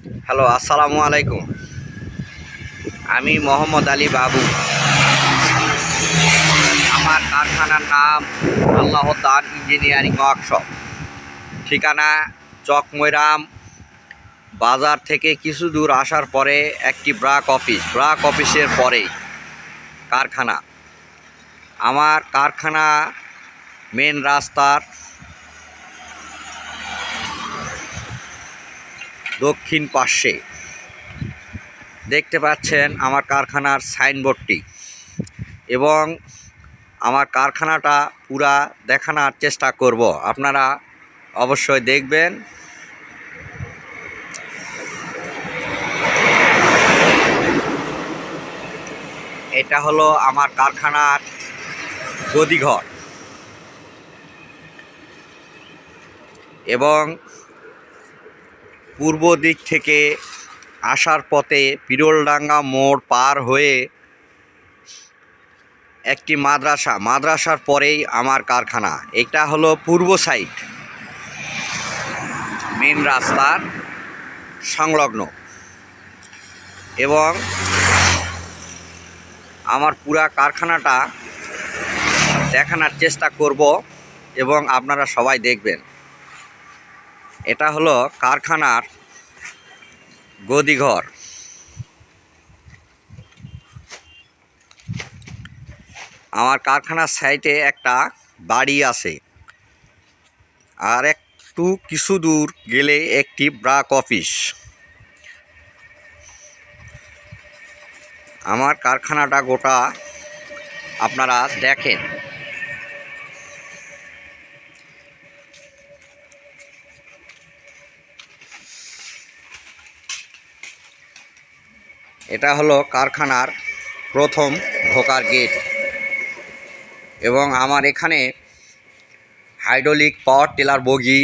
Hello, আসসালামু আলাইকুম। আমি মোহাম্মদ আলী বাবু। আমার কারখানার নাম আল্লাহ দান ইঞ্জিনিয়ারিং ওয়ার্কশপ। ঠিকানা চকমৈরাম বাজার থেকে কিছু দূর আসার পরে একটি ব্রাক অফিসের পরেই কারখানা। আমার কারখানা মেন রাস্তার দক্ষিণ পাশে। দেখতে পাচ্ছেন আমার কারখানার সাইনবোর্ডটি, এবং আমার কারখানাটা পুরা দেখানোর চেষ্টা করব। আপনারা অবশ্যই দেখবেন। এটা হলো আমার কারখানার গদিঘর, এবং পূর্ব দিক থেকে আসার পথে পিরোলডাঙ্গা মোড় পার হয়ে একটি মাদ্রাসার পরেই আমার কারখানা। এটা হলো পূর্ব সাইড, মেন রাস্তার সংলগ্ন। এবং আমার পুরা কারখানাটা দেখানোর চেষ্টা করব, এবং আপনারা সবাই দেখবেন। এটা হলো কারখানার গদিঘর। আমার কারখানার সাইডে একটা বাড়ি আছে, আর একটু কিছু দূর গেলে একটি ব্রাক অফিস। আমার কারখানাটা গোটা আপনারা দেখেন। এটা হলো কারখানার প্রথম ঢোকার গেট, এবং আমার এখানে হাইড্রোলিক পাওয়ার টিলার বগি,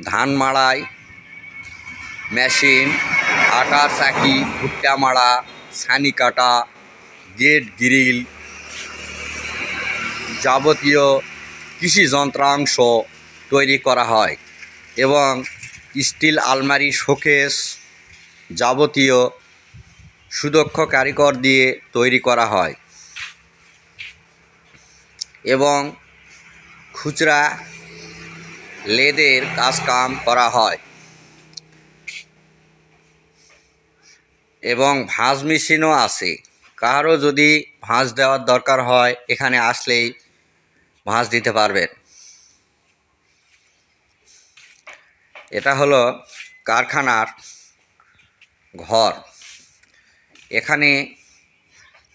ধান মাড়াই মেশিন, আটার চাকি, ভুট্টা মাড়া, ছানি কাটা, গেট গ্রিল, যাবতীয় কৃষি যন্ত্রাংশ তৈরি করা হয়, এবং স্টিল আলমারি, শোকেস যাবতীয় সুদক্ষ কারিগর দিয়ে তৈরি করা হয়, এবং খুচরা লেদের কাজকাম করা হয়, এবং ভাঁজ মেশিনও আছে। কারো যদি ভাঁজ দেওয়ার দরকার হয়, এখানে আসলেই ভাঁজ দিতে পারবেন। এটা হলো কারখানার ঘর। এখানে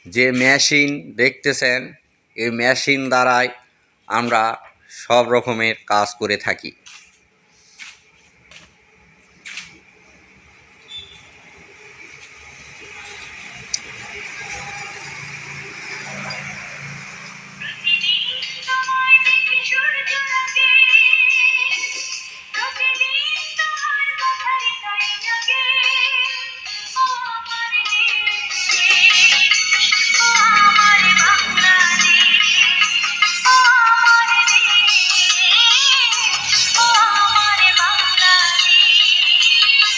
যে মেশিন দেখতেছেন, এই মেশিন দ্বারাই আমরা সব রকমের কাজ করে থাকি।